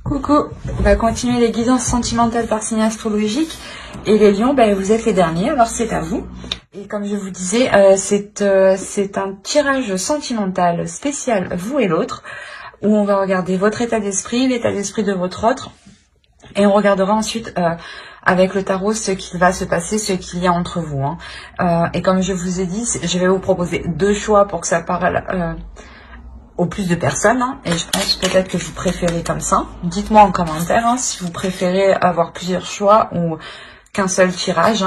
Coucou, on va continuer les guidances sentimentales par signe astrologique. Et les lions, vous êtes les derniers, alors c'est à vous. Et comme je vous disais, c'est un tirage sentimental spécial, vous et l'autre, où on va regarder votre état d'esprit, l'état d'esprit de votre autre. Et on regardera ensuite avec le tarot ce qu'il va se passer, ce qu'il y a entre vous. Et comme je vous ai dit, je vais vous proposer deux choix pour que ça parle au plus de personnes, et je pense peut-être que vous préférez comme ça. Dites-moi en commentaire si vous préférez avoir plusieurs choix ou qu'un seul tirage.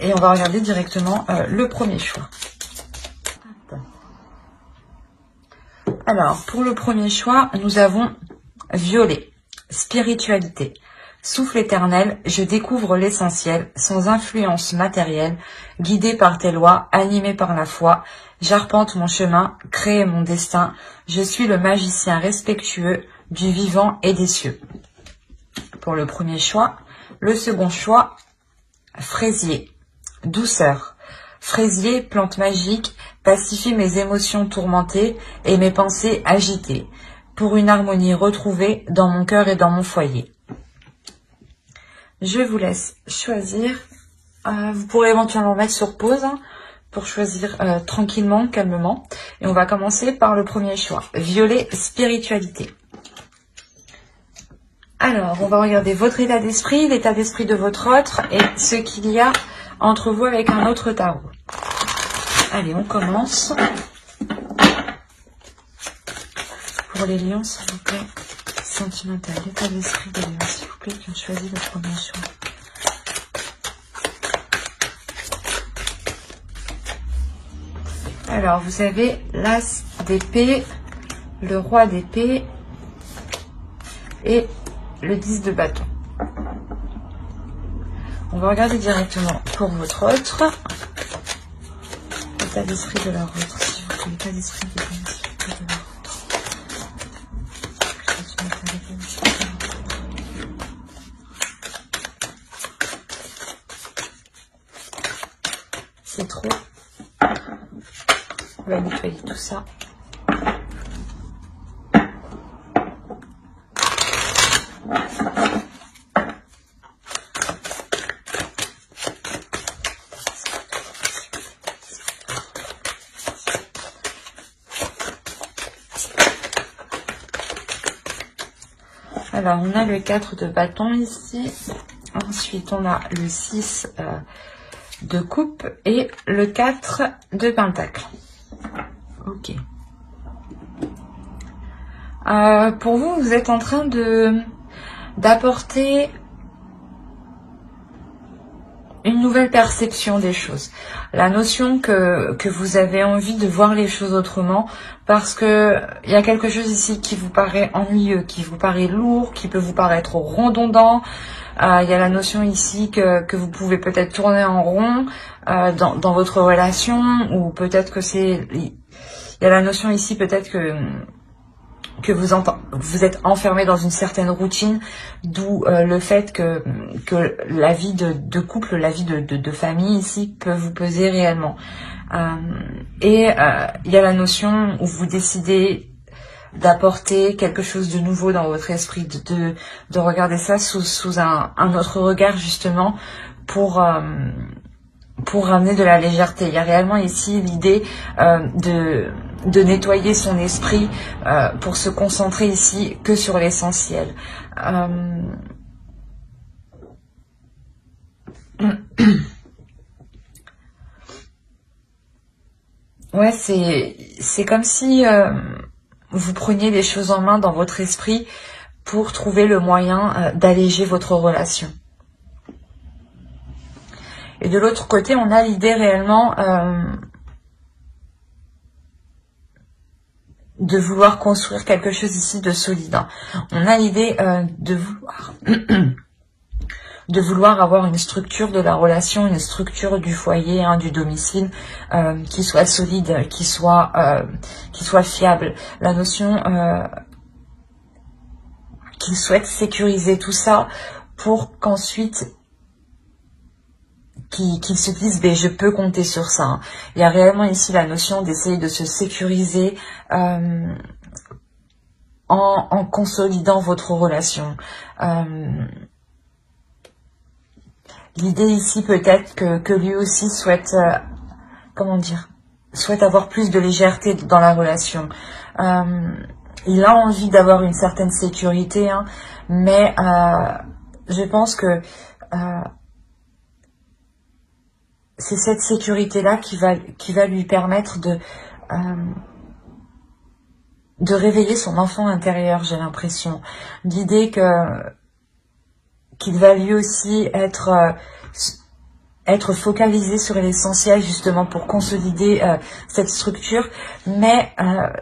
Et on va regarder directement le premier choix. Alors, pour le premier choix, nous avons violet, spiritualité. Souffle éternel, je découvre l'essentiel, sans influence matérielle, guidé par tes lois, animé par la foi, j'arpente mon chemin, crée mon destin, je suis le magicien respectueux du vivant et des cieux. Pour le premier choix, le second choix, fraisier, douceur. Fraisier, plante magique, pacifie mes émotions tourmentées et mes pensées agitées, pour une harmonie retrouvée dans mon cœur et dans mon foyer. Je vous laisse choisir. Vous pourrez éventuellement mettre sur pause pour choisir tranquillement, calmement. Et on va commencer par le premier choix. Violet, spiritualité. Alors, on va regarder votre état d'esprit, l'état d'esprit de votre autre et ce qu'il y a entre vous avec un autre tarot. Allez, on commence. Pour les lions, s'il vous plaît. Sentimental, l'état d'esprit des lions, s'il vous plaît, qui ont choisi le premier choix. Alors, vous avez l'as d'épée, le roi d'épée et le 10 de bâton. On va regarder directement pour votre autre. L'état d'esprit de leur autre, s'il vous plaît, l'état d'esprit de leur autre. C'est trop. On va nettoyer tout ça. Alors, on a le 4 de bâton ici. Ensuite, on a le 6 de coupe et le 4 de pentacle. Ok. Pour vous, vous êtes en train d'apporter une nouvelle perception des choses. La notion que vous avez envie de voir les choses autrement, parce que il y a quelque chose ici qui vous paraît ennuyeux, qui vous paraît lourd, qui peut vous paraître redondant. Il y a la notion ici que vous pouvez peut-être tourner en rond dans votre relation, ou peut-être que c'est... Il y a la notion ici peut-être que vous êtes enfermé dans une certaine routine, d'où le fait que la vie de couple, la vie de famille ici peut vous peser réellement. Il y a la notion où vous décidez d'apporter quelque chose de nouveau dans votre esprit, de regarder ça sous un autre regard, justement, pour ramener de la légèreté. Il y a réellement ici l'idée de nettoyer son esprit pour se concentrer ici que sur l'essentiel. Ouais, c'est comme si vous preniez les choses en main dans votre esprit pour trouver le moyen d'alléger votre relation. Et de l'autre côté, on a l'idée réellement de vouloir construire quelque chose ici de solide. On a l'idée de vouloir avoir une structure de la relation, une structure du foyer, du domicile, qui soit solide, qui soit fiable. La notion qu'il souhaite sécuriser tout ça pour qu'ensuite qu'ils se disent je peux compter sur ça. Il y a réellement ici la notion d'essayer de se sécuriser en consolidant votre relation. L'idée ici peut-être que lui aussi souhaite, comment dire, souhaite avoir plus de légèreté dans la relation. Il a envie d'avoir une certaine sécurité, hein, mais je pense que c'est cette sécurité-là qui va lui permettre de réveiller son enfant intérieur, j'ai l'impression. L'idée qu'il va lui aussi être focalisé sur l'essentiel justement pour consolider cette structure, mais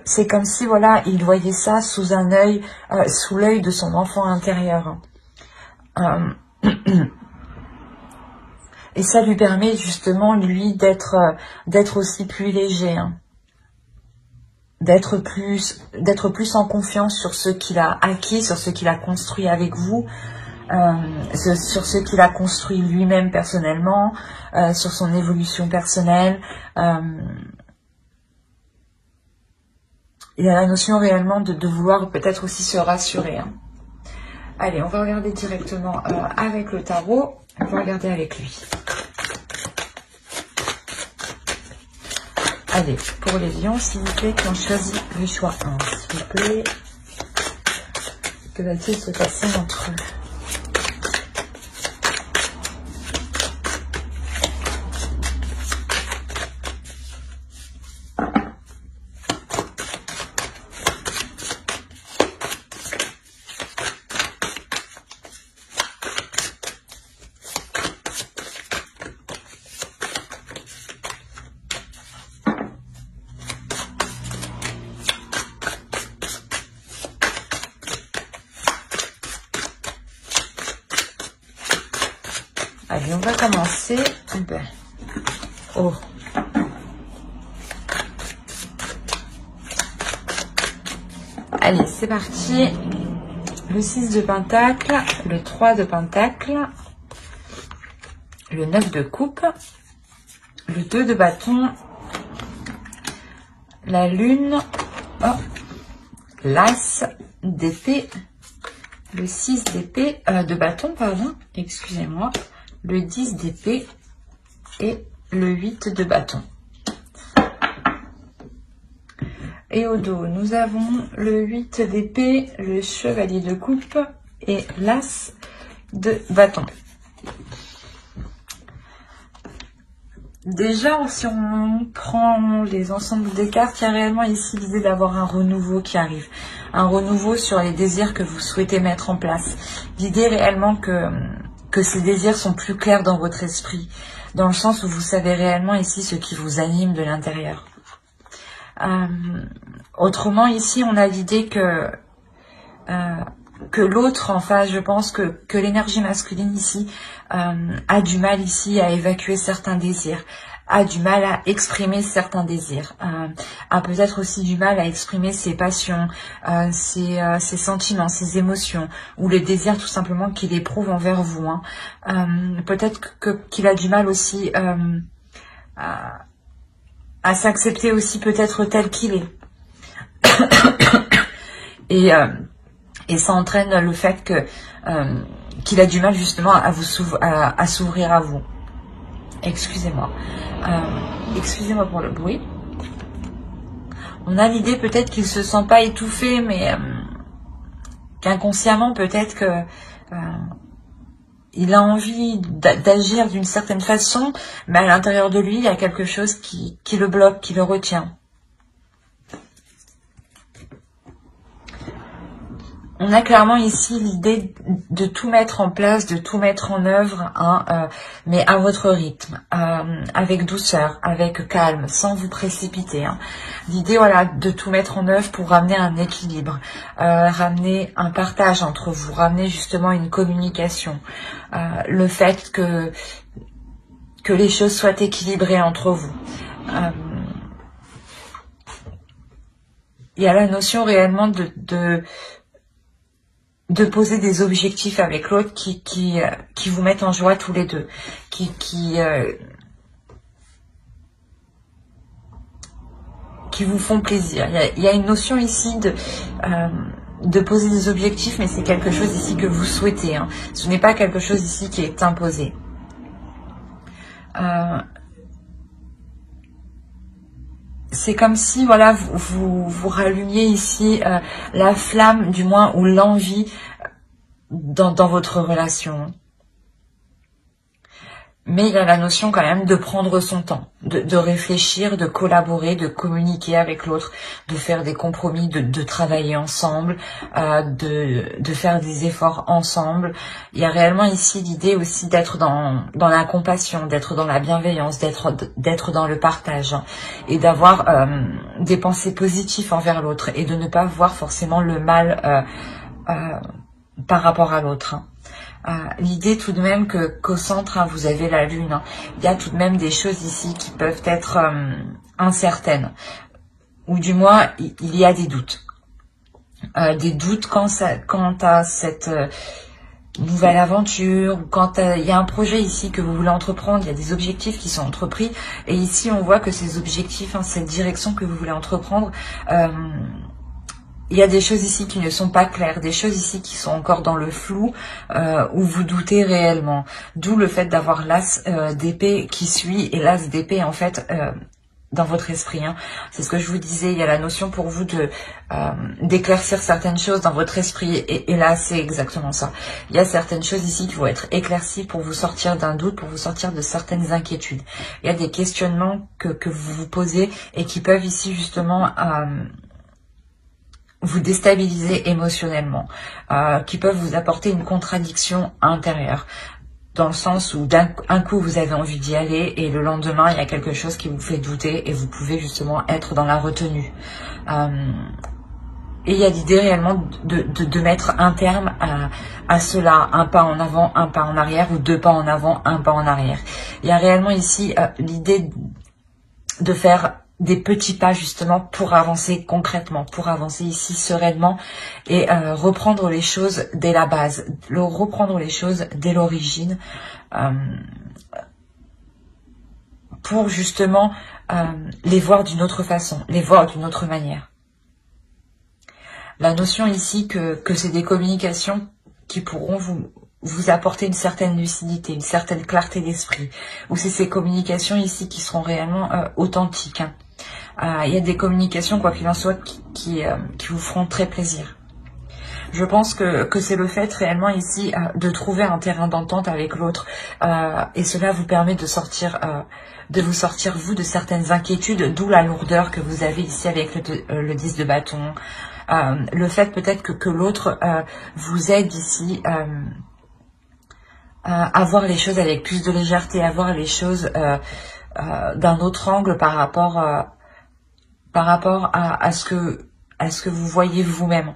c'est comme si voilà, il voyait ça sous un œil, sous l'œil de son enfant intérieur. Et ça lui permet justement lui d'être aussi plus léger, hein. D'être plus en confiance sur ce qu'il a acquis, sur ce qu'il a construit avec vous, sur ce qu'il a construit lui-même personnellement, sur son évolution personnelle. Il y a la notion réellement de vouloir peut-être aussi se rassurer, hein. Allez, on va regarder directement avec le tarot. On va regarder avec lui. Allez, pour les lions, s'il vous plaît, qui ont choisi le choix 1, s'il vous plaît. Que va-t-il se passer entre eux? Allez, on va commencer. Oh. Allez, c'est parti. Le 6 de Pentacle, le 3 de Pentacle, le 9 de Coupe, le 2 de Bâton, la Lune, oh, l'As d'épée, le 6 d'épée, de Bâton, pardon, excusez-moi, le 10 d'épée et le 8 de Bâton. Et au dos, nous avons le 8 d'épée, le chevalier de coupe et l'as de bâton. Déjà, si on prend les ensembles des cartes, il y a réellement ici l'idée d'avoir un renouveau qui arrive. Un renouveau sur les désirs que vous souhaitez mettre en place. L'idée réellement que ces désirs sont plus clairs dans votre esprit, dans le sens où vous savez réellement ici ce qui vous anime de l'intérieur. Autrement, ici, on a l'idée que l'autre en face, je pense que l'énergie masculine ici a du mal ici à évacuer certains désirs, a du mal à exprimer certains désirs, a peut-être aussi du mal à exprimer ses passions, ses sentiments, ses émotions, ou les désirs tout simplement qu'il éprouve envers vous, hein. Peut-être qu'il a du mal aussi à s'accepter aussi peut-être tel qu'il est. Et ça entraîne le fait qu'il a du mal justement à s'ouvrir à vous. Excusez-moi. Excusez-moi pour le bruit. On a l'idée peut-être qu'il se sent pas étouffé, mais qu'inconsciemment peut-être que il a envie d'agir d'une certaine façon, mais à l'intérieur de lui, il y a quelque chose qui le bloque, qui le retient. On a clairement ici l'idée de tout mettre en place, de tout mettre en œuvre, hein, mais à votre rythme, avec douceur, avec calme, sans vous précipiter, hein. L'idée, voilà, de tout mettre en œuvre pour ramener un équilibre, ramener un partage entre vous, ramener justement une communication, le fait que les choses soient équilibrées entre vous. Il y a la notion réellement de poser des objectifs avec l'autre qui vous mettent en joie tous les deux, qui vous font plaisir. Il y a une notion ici de poser des objectifs, mais c'est quelque chose ici que vous souhaitez. Hein. Ce n'est pas quelque chose ici qui est imposé. C'est comme si, voilà, vous rallumiez ici la flamme, du moins, ou l'envie dans votre relation. Mais il y a la notion quand même de prendre son temps, de réfléchir, de collaborer, de communiquer avec l'autre, de faire des compromis, de travailler ensemble, de faire des efforts ensemble. Il y a réellement ici l'idée aussi d'être dans la compassion, d'être dans la bienveillance, d'être dans le partage, hein, et d'avoir des pensées positives envers l'autre et de ne pas voir forcément le mal par rapport à l'autre. Hein. L'idée tout de même qu'au centre, hein, vous avez la lune. Hein. Il y a tout de même des choses ici qui peuvent être incertaines. Ou du moins, il y a des doutes. Des doutes quant à cette nouvelle aventure, ou quand il y a un projet ici que vous voulez entreprendre, il y a des objectifs qui sont entrepris. Et ici, on voit que ces objectifs, hein, cette direction que vous voulez entreprendre... il y a des choses ici qui ne sont pas claires, des choses ici qui sont encore dans le flou, où vous doutez réellement. D'où le fait d'avoir l'as d'épée qui suit, et l'as d'épée en fait dans votre esprit. Hein. C'est ce que je vous disais, il y a la notion pour vous de d'éclaircir certaines choses dans votre esprit, et là c'est exactement ça. Il y a certaines choses ici qui vont être éclaircies pour vous sortir d'un doute, pour vous sortir de certaines inquiétudes. Il y a des questionnements que vous vous posez et qui peuvent ici justement... vous déstabiliser émotionnellement, qui peuvent vous apporter une contradiction intérieure, dans le sens où d'un coup vous avez envie d'y aller et le lendemain il y a quelque chose qui vous fait douter et vous pouvez justement être dans la retenue. Et il y a l'idée réellement de mettre un terme à cela, un pas en avant, un pas en arrière, ou deux pas en avant, un pas en arrière. Il y a réellement ici l'idée de faire des petits pas justement pour avancer concrètement, pour avancer ici sereinement et reprendre les choses dès la base, reprendre les choses dès l'origine, pour justement les voir d'une autre façon, les voir d'une autre manière. La notion ici que c'est des communications qui pourront vous apporter une certaine lucidité, une certaine clarté d'esprit, ou c'est ces communications ici qui seront réellement authentiques. Hein. Il y a des communications, quoi qu'il en soit, qui vous feront très plaisir. Je pense que c'est le fait réellement ici de trouver un terrain d'entente avec l'autre, et cela vous permet de vous sortir vous de certaines inquiétudes, d'où la lourdeur que vous avez ici avec le 10 de bâton, le fait peut-être que l'autre vous aide ici à voir les choses avec plus de légèreté, à voir les choses d'un autre angle par rapport à ce que vous voyez vous-même.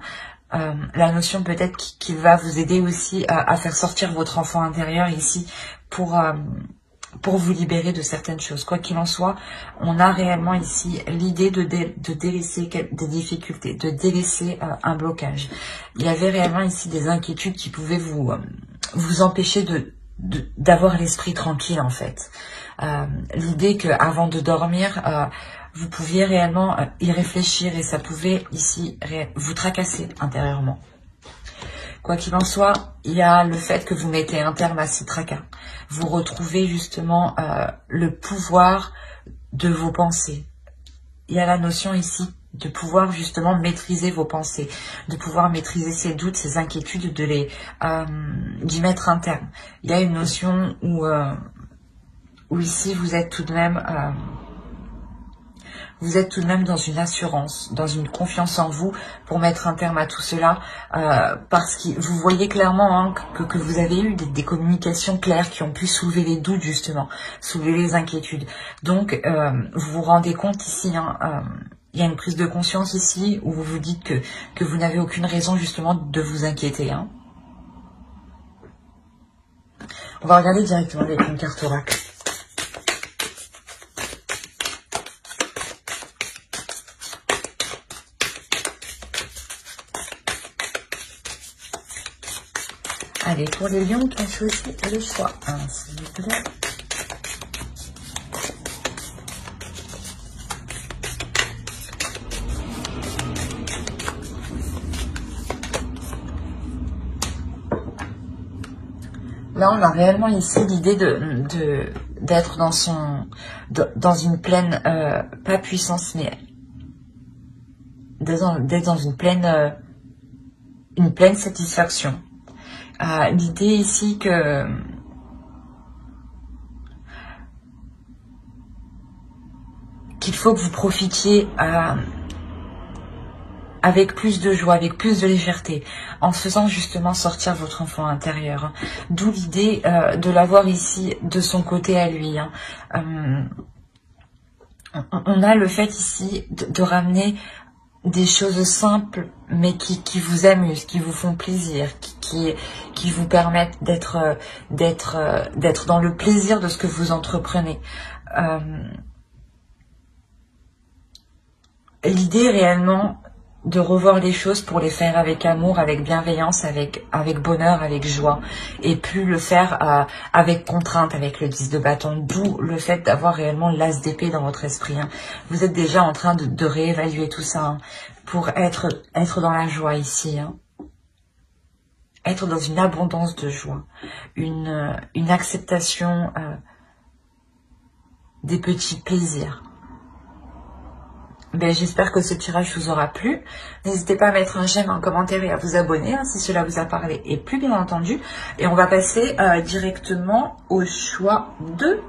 La notion peut-être qui va vous aider aussi à faire sortir votre enfant intérieur ici pour vous libérer de certaines choses. Quoi qu'il en soit, on a réellement ici l'idée de délaisser des difficultés, de délaisser un blocage. Il y avait réellement ici des inquiétudes qui pouvaient vous empêcher d'avoir l'esprit tranquille en fait. L'idée qu'avant de dormir, vous pouviez réellement y réfléchir et ça pouvait ici vous tracasser intérieurement. Quoi qu'il en soit, il y a le fait que vous mettez un terme à ces tracas. Vous retrouvez justement le pouvoir de vos pensées. Il y a la notion ici de pouvoir justement maîtriser vos pensées, de pouvoir maîtriser ces doutes, ces inquiétudes, d'y mettre un terme. Il y a une notion où ici vous êtes tout de même dans une assurance, dans une confiance en vous pour mettre un terme à tout cela, parce que vous voyez clairement hein, que vous avez eu des communications claires qui ont pu soulever les doutes justement, soulever les inquiétudes. Donc vous vous rendez compte ici, hein, il y a une prise de conscience ici où vous vous dites que vous n'avez aucune raison justement de vous inquiéter. Hein. On va regarder directement avec une carte oracle. Allez, pour les lions qui ont choisi le choix 1, s'il vous plaît. Là, on a réellement ici l'idée d'être dans une pleine, pas puissance, mais d'être dans une pleine satisfaction. L'idée ici qu'il faut que vous profitiez avec plus de joie, avec plus de légèreté, en faisant justement sortir votre enfant intérieur. D'où l'idée de l'avoir ici de son côté à lui. On a le fait ici de ramener des choses simples, mais qui vous amusent, qui vous font plaisir, qui vous permettent d'être dans le plaisir de ce que vous entreprenez. L'idée réellement de revoir les choses pour les faire avec amour, avec bienveillance, avec bonheur, avec joie, et plus le faire avec contrainte, avec le 10 de bâton, d'où le fait d'avoir réellement l'as d'épée dans votre esprit. Vous êtes déjà en train de réévaluer tout ça pour être dans la joie ici. Être dans une abondance de joie, une acceptation des petits plaisirs. J'espère que ce tirage vous aura plu. N'hésitez pas à mettre un j'aime, un commentaire et à vous abonner si cela vous a parlé et plu bien entendu. Et on va passer directement au choix 2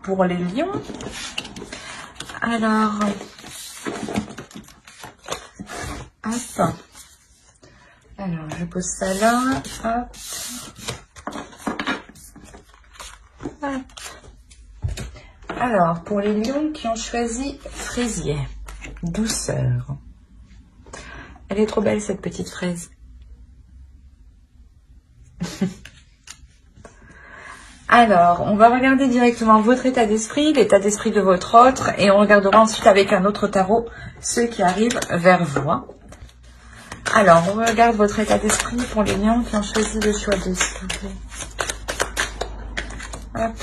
pour les lions. Alors, hop. Alors, je pose ça là. Hop. Hop. Alors, pour les lions qui ont choisi fraisier, douceur. Elle est trop belle cette petite fraise. Alors, on va regarder directement votre état d'esprit, l'état d'esprit de votre autre, et on regardera ensuite avec un autre tarot ceux qui arrivent vers vous. Alors, on regarde votre état d'esprit pour les lions qui ont choisi le choix de s'il vous plaît. Hop.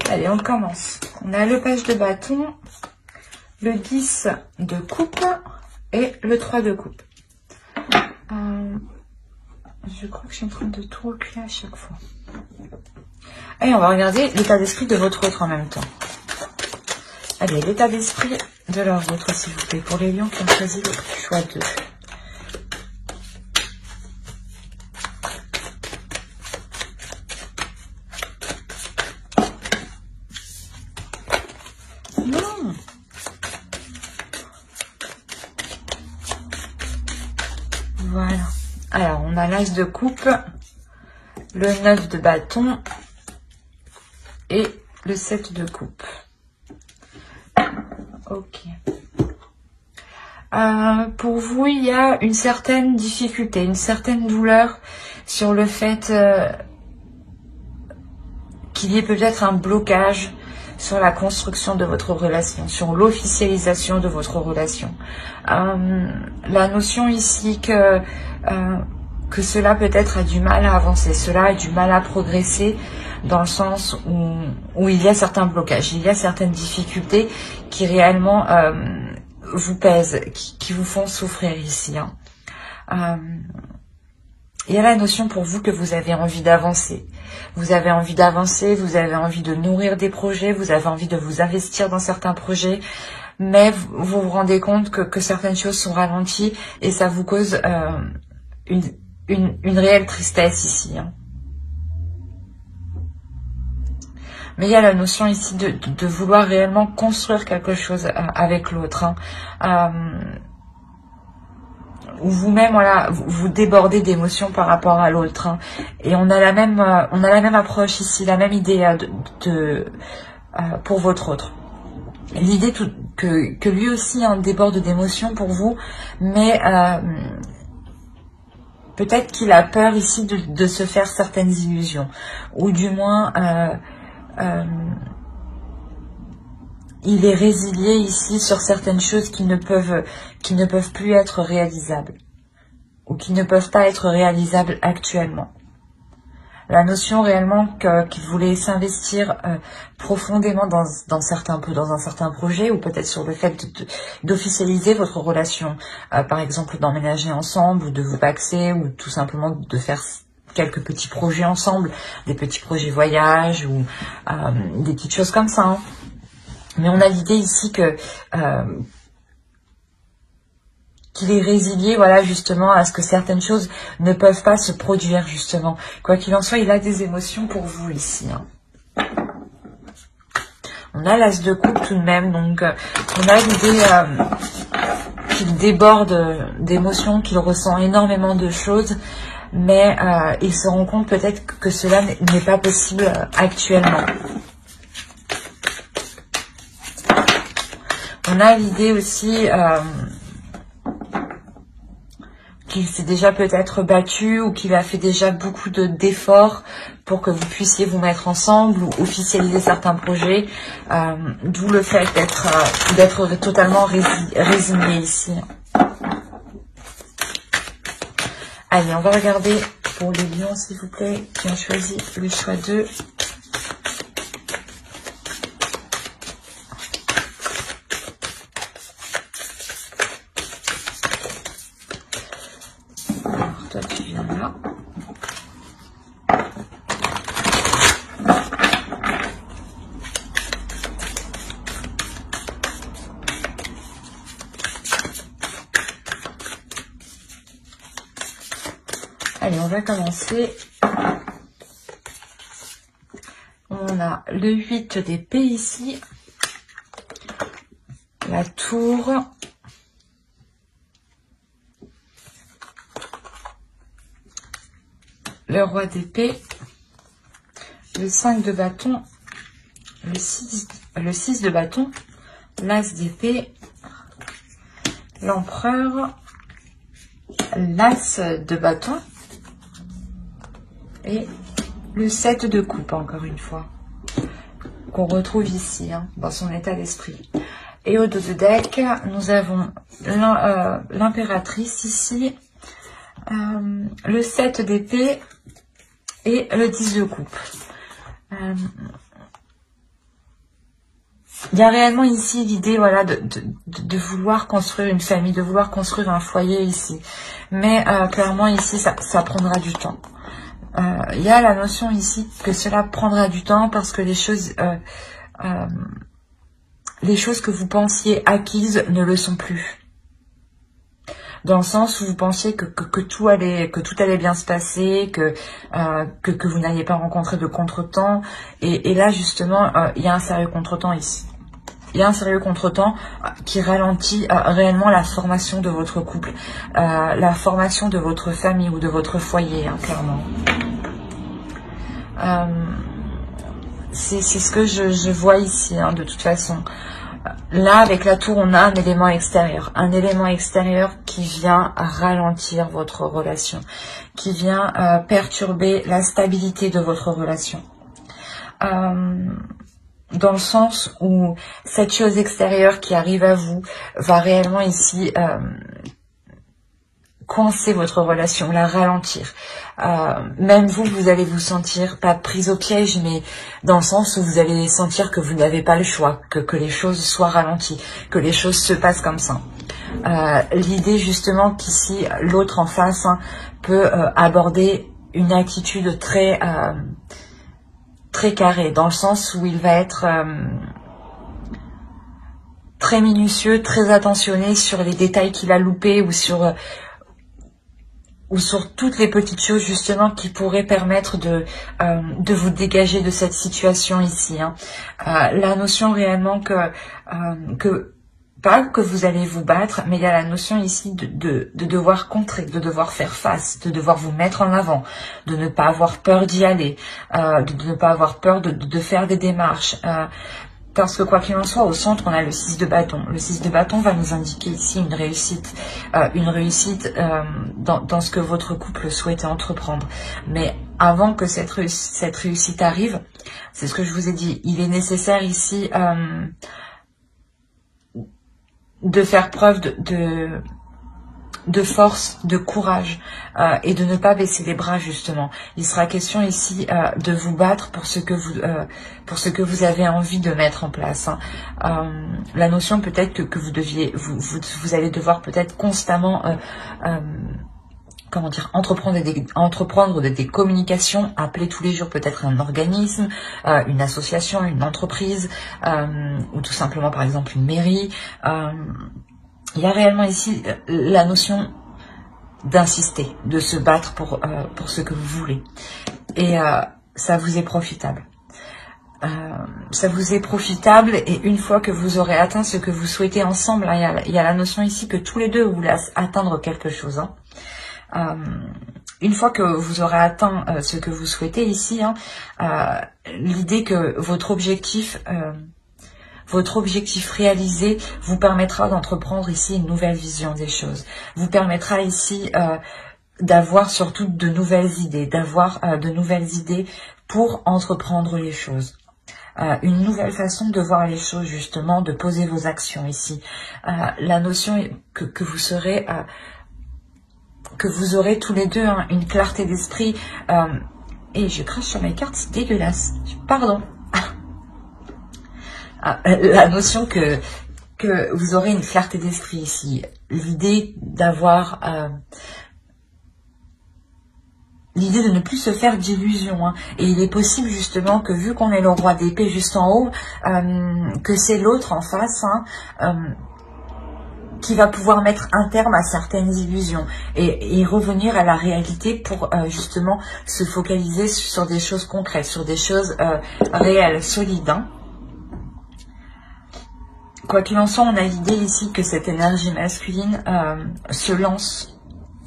Allez, on commence. On a le page de bâton, le 10 de coupe et le 3 de coupe. Je crois que je suis en train de tout reculer à chaque fois. Allez, on va regarder l'état d'esprit de votre autre en même temps. Allez, l'état d'esprit de leur autre, s'il vous plaît, pour les lions qui ont choisi le choix 2. Voilà. Alors, on a l'as de coupe, le 9 de bâton et le 7 de coupe. Ok. Pour vous, il y a une certaine difficulté, une certaine douleur sur le fait qu'il y ait peut-être un blocage sur la construction de votre relation, sur l'officialisation de votre relation. La notion ici que cela peut-être a du mal à avancer, cela a du mal à progresser dans le sens où il y a certains blocages, il y a certaines difficultés qui réellement vous pèsent, qui vous font souffrir ici. Il y a la notion pour vous que vous avez envie d'avancer. Vous avez envie d'avancer, vous avez envie de nourrir des projets, vous avez envie de vous investir dans certains projets, mais vous vous rendez compte que certaines choses sont ralenties et ça vous cause une réelle tristesse ici. Mais il y a la notion ici de vouloir réellement construire quelque chose avec l'autre. Où vous-même, voilà, vous débordez d'émotions par rapport à l'autre. Et on a la même approche ici, la même idée pour votre autre. L'idée que lui aussi déborde d'émotions pour vous, mais peut-être qu'il a peur ici de se faire certaines illusions. Ou du moins, il est résilié ici sur certaines choses qui ne peuvent plus être réalisables ou qui ne peuvent pas être réalisables actuellement. La notion réellement qu'il voulait s'investir profondément dans un certain projet, ou peut-être sur le fait d'officialiser votre relation, par exemple d'emménager ensemble, ou de vous paxer, ou tout simplement de faire quelques petits projets ensemble, des petits projets voyage, ou des petites choses comme ça. Hein. Mais on a l'idée ici que qu'il est résilié, voilà, justement, à ce que certaines choses ne peuvent pas se produire, justement. Quoi qu'il en soit, il a des émotions pour vous, ici. Hein. On a l'as de coupe tout de même, donc on a l'idée qu'il déborde d'émotions, qu'il ressent énormément de choses, mais il se rend compte peut-être que cela n'est pas possible actuellement. On a l'idée aussi qu'il s'est déjà peut-être battu, ou qu'il a fait déjà beaucoup d'efforts pour que vous puissiez vous mettre ensemble ou officialiser certains projets, d'où le fait d'être totalement résigné ici. Allez, on va regarder pour les lions, s'il vous plaît, qui ont choisi le choix 2. Toi, tu viens là. Allez, on va commencer. On a le 8 d'épée ici. La tour. Le roi d'épée, le 5 de bâton, le 6 de bâton, l'as d'épée, l'empereur, l'as de bâton et le 7 de coupe, encore une fois, qu'on retrouve ici, hein, dans son état d'esprit. Et au dos de deck, nous avons l'impératrice ici, le 7 d'épée et le 10 de coupe. Il y a réellement ici l'idée, voilà, de vouloir construire une famille, de vouloir construire un foyer ici. Mais clairement ici, ça prendra du temps. Il y a la notion ici que cela prendra du temps parce que les choses que vous pensiez acquises ne le sont plus. Dans le sens où vous pensiez que tout allait bien se passer, que vous n'alliez pas rencontrer de contretemps. Et là, justement, il y a un sérieux contretemps ici. Il y a un sérieux contretemps qui ralentit réellement la formation de votre couple, la formation de votre famille ou de votre foyer, hein, clairement. C'est ce que je vois ici, hein, de toute façon. Là, avec la tour, on a un élément extérieur qui vient ralentir votre relation, qui vient perturber la stabilité de votre relation. Dans le sens où cette chose extérieure qui arrive à vous va réellement ici coincer votre relation, la ralentir. Même vous allez vous sentir pas prise au piège, mais dans le sens où vous allez sentir que vous n'avez pas le choix, que les choses soient ralenties, que les choses se passent comme ça. L'idée justement qu'ici, l'autre en face, hein, peut aborder une attitude très carrée, dans le sens où il va être très minutieux, très attentionné sur les détails qu'il a loupés ou sur toutes les petites choses justement qui pourraient permettre de vous dégager de cette situation ici. Hein. La notion réellement pas que vous allez vous battre, mais il y a la notion ici de devoir contrer, de devoir faire face, de devoir vous mettre en avant, de ne pas avoir peur d'y aller, de ne pas avoir peur de faire des démarches. Parce que quoi qu'il en soit, au centre, on a le 6 de bâton. Le 6 de bâton va nous indiquer ici une réussite dans ce que votre couple souhaitait entreprendre. Mais avant que cette réussite arrive, c'est ce que je vous ai dit, il est nécessaire ici de faire preuve de force, de courage et de ne pas baisser les bras justement. Il sera question ici de vous battre pour ce que vous avez envie de mettre en place. Hein. La notion peut-être que vous allez devoir peut-être constamment comment dire, entreprendre des communications, appeler tous les jours peut-être un organisme, une association, une entreprise, ou tout simplement par exemple une mairie. Il y a réellement ici la notion d'insister, de se battre pour ce que vous voulez. Et ça vous est profitable. Ça vous est profitable, et une fois que vous aurez atteint ce que vous souhaitez ensemble, hein, il y a la notion ici que tous les deux vous voulez atteindre quelque chose. Hein. Une fois que vous aurez atteint ce que vous souhaitez ici, hein, l'idée que votre objectif réalisé vous permettra d'entreprendre ici une nouvelle vision des choses, vous permettra ici d'avoir surtout de nouvelles idées, pour entreprendre les choses. Une nouvelle façon de voir les choses justement, de poser vos actions ici. La notion que vous serez... que vous aurez tous les deux hein, une clarté d'esprit. Et je crache sur mes cartes, c'est dégueulasse. Pardon. La notion que vous aurez une clarté d'esprit ici. L'idée d'avoir... l'idée de ne plus se faire d'illusions. Hein. Et il est possible justement que vu qu'on est le roi d'épée juste en haut, que c'est l'autre en face... qui va pouvoir mettre un terme à certaines illusions et revenir à la réalité pour justement se focaliser sur des choses concrètes, sur des choses réelles, solides. Hein. Quoi qu'il en soit, on a l'idée ici que cette énergie masculine se lance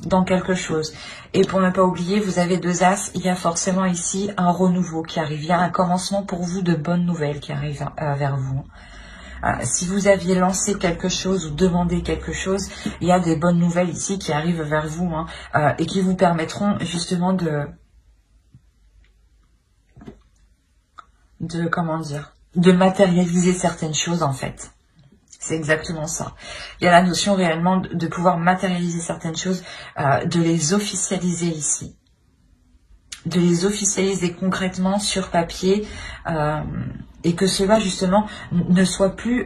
dans quelque chose. Et pour ne pas oublier, vous avez deux as, il y a forcément ici un renouveau qui arrive, il y a un commencement pour vous de bonnes nouvelles qui arrivent vers vous. Si vous aviez lancé quelque chose ou demandé quelque chose, il y a des bonnes nouvelles ici qui arrivent vers vous hein, et qui vous permettront justement comment dire, de matérialiser certaines choses en fait. C'est exactement ça. Il y a la notion réellement de pouvoir matérialiser certaines choses, de les officialiser ici. De les officialiser concrètement sur papier et que cela justement ne soit plus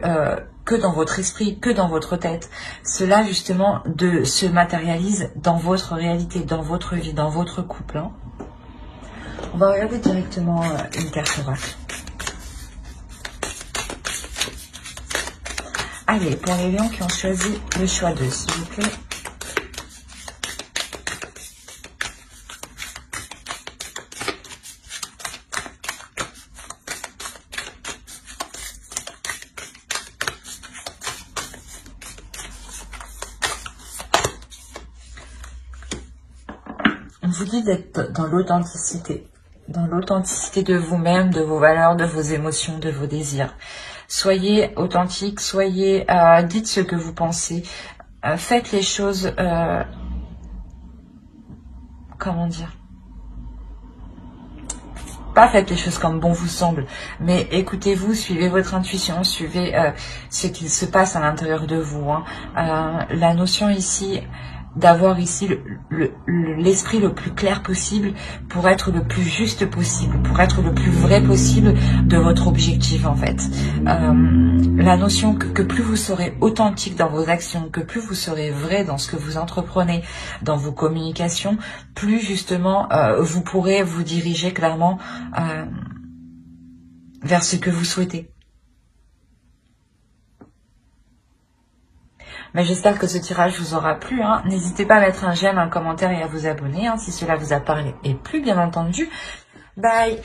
que dans votre esprit, que dans votre tête. Cela justement se matérialise dans votre réalité, dans votre vie, dans votre couple. Hein. On va regarder directement une carte oracle. Allez, pour les lions qui ont choisi le choix 2, s'il vous plaît. On vous dit d'être dans l'authenticité de vous-même, de vos valeurs, de vos émotions, de vos désirs. Soyez authentique, dites ce que vous pensez, faites les choses, comment dire, pas faites les choses comme bon vous semble, mais écoutez-vous, suivez votre intuition, suivez ce qu'il se passe à l'intérieur de vous. Hein. La notion ici d'avoir ici l'esprit le plus clair possible pour être le plus juste possible, pour être le plus vrai possible de votre objectif en fait. La notion que plus vous serez authentique dans vos actions, que plus vous serez vrai dans ce que vous entreprenez, dans vos communications, plus justement vous pourrez vous diriger clairement vers ce que vous souhaitez. Mais j'espère que ce tirage vous aura plu. Hein. N'hésitez pas à mettre un j'aime, un commentaire et à vous abonner hein, si cela vous a parlé et plu, bien entendu. Bye!